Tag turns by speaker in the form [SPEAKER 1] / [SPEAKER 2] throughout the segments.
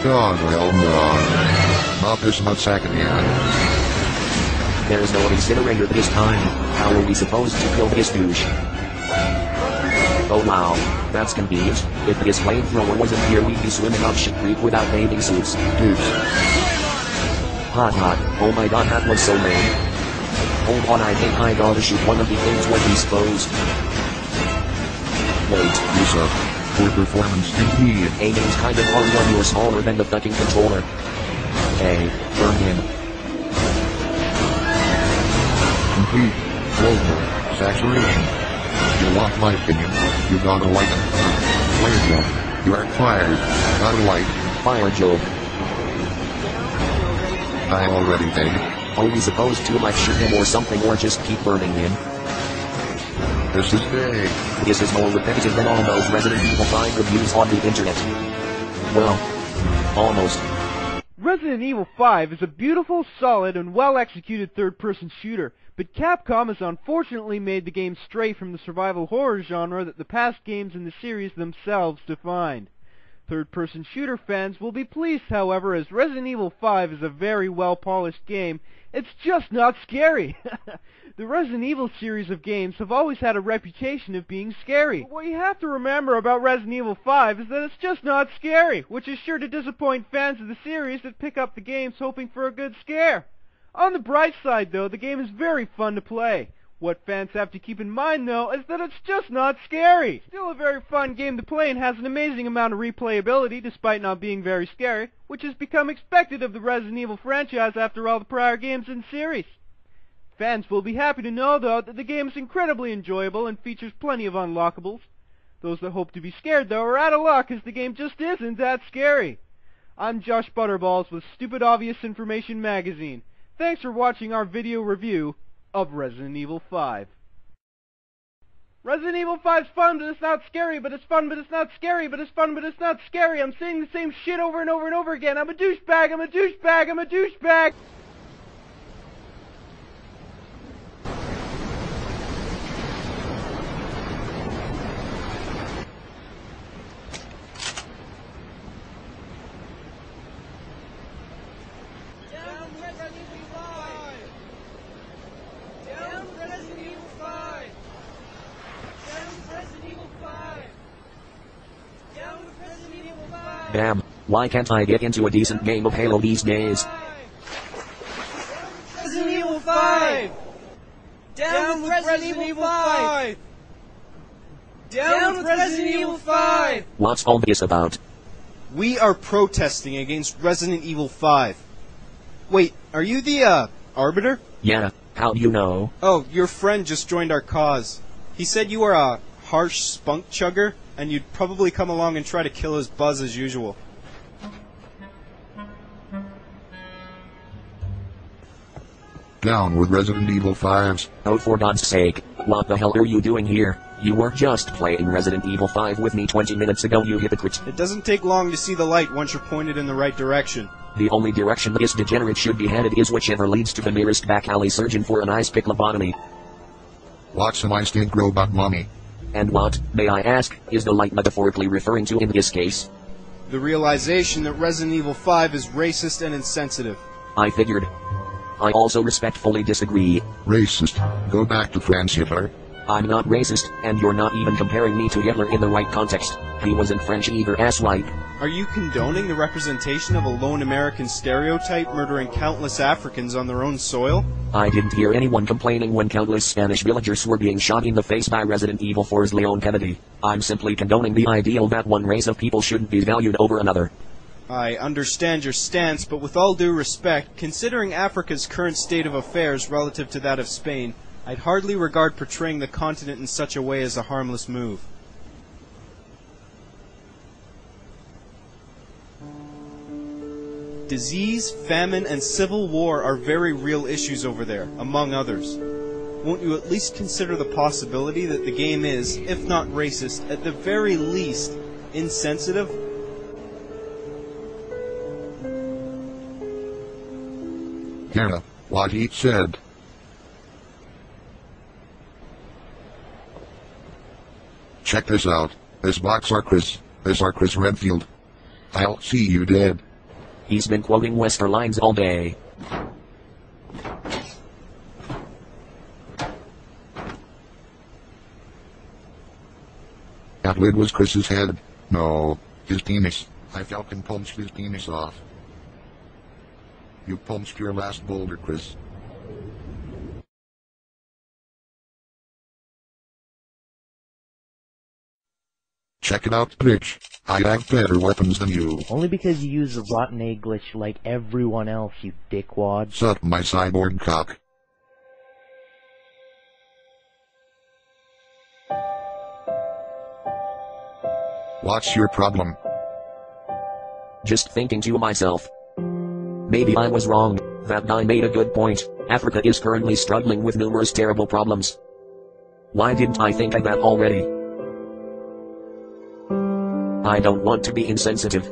[SPEAKER 1] God, well, no. Not this much second yet.
[SPEAKER 2] There's no incinerator this time. How are we supposed to kill this douche? Oh wow, that's convenient. If this flamethrower wasn't here, we'd be swimming up shit creek without bathing suits.
[SPEAKER 1] Douche.
[SPEAKER 2] Hot. Oh my god, that was so lame. Hold on, I think I gotta shoot one of the things when he's exposed. Wait.
[SPEAKER 1] You suck. Poor performance indeed.
[SPEAKER 2] Aiming's kind of hard when you're smaller than the fucking controller. Hey, burn him.
[SPEAKER 1] Complete. Global. Saturation. You want my opinion? You gotta like it. Fire joke. You are fired. Gotta like.
[SPEAKER 2] Fire joke.
[SPEAKER 1] I already paid.
[SPEAKER 2] Are we supposed to like shoot him or something, or just keep burning him?
[SPEAKER 1] This is big.
[SPEAKER 2] This is more repetitive than all those Resident Evil 5 reviews on the internet. Well, almost.
[SPEAKER 3] Resident Evil 5 is a beautiful, solid, and well-executed third-person shooter, but Capcom has unfortunately made the game stray from the survival horror genre that the past games in the series themselves defined. Third-person shooter fans will be pleased, however, as Resident Evil 5 is a very well-polished game. It's just not scary! The Resident Evil series of games have always had a reputation of being scary. But what you have to remember about Resident Evil 5 is that it's just not scary, which is sure to disappoint fans of the series that pick up the games hoping for a good scare. On the bright side, though, the game is very fun to play. What fans have to keep in mind, though, is that it's just not scary. Still a very fun game to play and has an amazing amount of replayability despite not being very scary, which has become expected of the Resident Evil franchise after all the prior games in the series. Fans will be happy to know, though, that the game is incredibly enjoyable and features plenty of unlockables. Those that hope to be scared, though, are out of luck, as the game just isn't that scary. I'm Josh Butterballs with Stupid Obvious Information Magazine. Thanks for watching our video review of Resident Evil 5. Resident Evil 5's fun, but it's not scary, but it's fun, but it's not scary, but it's fun, but it's not scary. I'm saying the same shit over and over and over again. I'm a douchebag, I'm a douchebag, I'm a douchebag!
[SPEAKER 2] Damn, why can't I get into a decent game of Halo these days?
[SPEAKER 4] Resident Evil 5! Down with Resident Evil 5! Down with Resident Evil 5!
[SPEAKER 2] What's all this about?
[SPEAKER 4] We are protesting against Resident Evil 5. Wait, are you the, Arbiter?
[SPEAKER 2] Yeah, how do you know?
[SPEAKER 4] Oh, your friend just joined our cause. He said you were a harsh spunk chugger, and you'd probably come along and try to kill his buzz as usual.
[SPEAKER 1] Down with Resident Evil 5's.
[SPEAKER 2] Oh, for God's sake, what the hell are you doing here? You were just playing Resident Evil 5 with me 20 minutes ago, you hypocrite.
[SPEAKER 4] It doesn't take long to see the light once you're pointed in the right direction.
[SPEAKER 2] The only direction this degenerate should be headed is whichever leads to the nearest back alley surgeon for an ice pick lobotomy.
[SPEAKER 1] Watch some ice stink robot mommy.
[SPEAKER 2] And what, may I ask, is the light metaphorically referring to in this case?
[SPEAKER 4] The realization that Resident Evil 5 is racist and insensitive.
[SPEAKER 2] I figured. I also respectfully disagree.
[SPEAKER 1] Racist. Go back to France, Hitler.
[SPEAKER 2] I'm not racist, and you're not even comparing me to Hitler in the right context. He wasn't French either, asswipe.
[SPEAKER 4] Are you condoning the representation of a lone American stereotype murdering countless Africans on their own soil?
[SPEAKER 2] I didn't hear anyone complaining when countless Spanish villagers were being shot in the face by Resident Evil 4's Leon Kennedy. I'm simply condoning the ideal that one race of people shouldn't be valued over another.
[SPEAKER 4] I understand your stance, but with all due respect, considering Africa's current state of affairs relative to that of Spain, I'd hardly regard portraying the continent in such a way as a harmless move. Disease, famine, and civil war are very real issues over there, among others. Won't you at least consider the possibility that the game is, if not racist, at the very least, insensitive?
[SPEAKER 1] Yeah, what he said. Check this out. This box are Chris. This are Chris Redfield. I'll see you dead.
[SPEAKER 2] He's been quoting Western lines all day.
[SPEAKER 1] That lid was Chris's head. No, his penis. I Falcon punched his penis off. You punched your last boulder, Chris. Check it out, bitch. I have better weapons than you.
[SPEAKER 5] Only because you use the rotten egg glitch like everyone else, you dickwad.
[SPEAKER 1] Suck my cyborg cock. What's your problem?
[SPEAKER 2] Just thinking to myself. Maybe I was wrong. That guy made a good point. Africa is currently struggling with numerous terrible problems. Why didn't I think of that already? I don't want to be insensitive.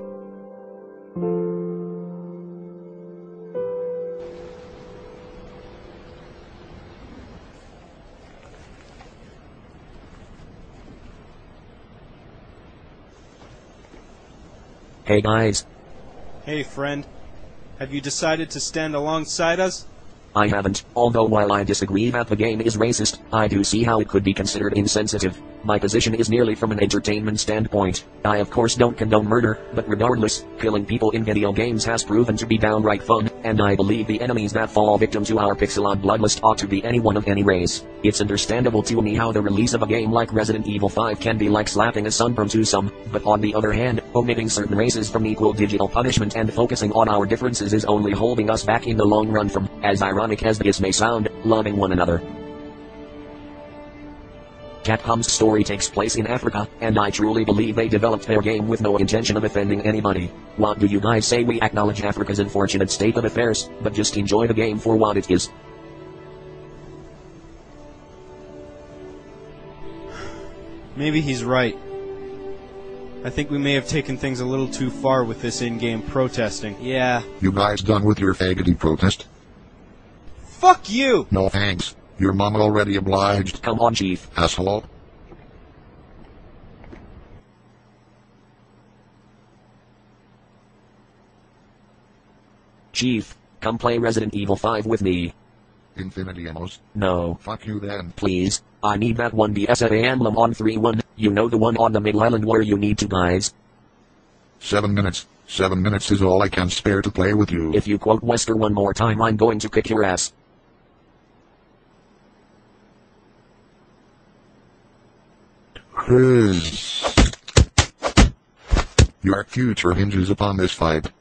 [SPEAKER 2] Hey guys.
[SPEAKER 4] Hey friend. Have you decided to stand alongside us?
[SPEAKER 2] I haven't, although while I disagree that the game is racist, I do see how it could be considered insensitive. My position is merely from an entertainment standpoint. I of course don't condone murder, but regardless, killing people in video games has proven to be downright fun, and I believe the enemies that fall victim to our pixel-art bloodlust ought to be anyone of any race. It's understandable to me how the release of a game like Resident Evil 5 can be like slapping a sunburn to some, but on the other hand, omitting certain races from equal digital punishment and focusing on our differences is only holding us back in the long run from, as ironic as this may sound, loving one another. Capcom's story takes place in Africa, and I truly believe they developed their game with no intention of offending anybody. What do you guys say we acknowledge Africa's unfortunate state of affairs, but just enjoy the game for what it is?
[SPEAKER 4] Maybe he's right. I think we may have taken things a little too far with this in-game protesting. Yeah.
[SPEAKER 1] You guys done with your faggoty protest?
[SPEAKER 4] Fuck you!
[SPEAKER 1] No thanks. Your mom already obliged.
[SPEAKER 2] Come on, Chief.
[SPEAKER 1] Asshole.
[SPEAKER 2] Chief, come play Resident Evil 5 with me.
[SPEAKER 1] Infinity Amos.
[SPEAKER 2] No.
[SPEAKER 1] Fuck you then.
[SPEAKER 2] Please. I need that one DSA emblem on 3-1. You know the one on the middle island where you need to guys.
[SPEAKER 1] 7 minutes. 7 minutes is all I can spare to play with you.
[SPEAKER 2] If you quote Wester one more time, I'm going to kick your ass.
[SPEAKER 1] Chris. Your future hinges upon this fight.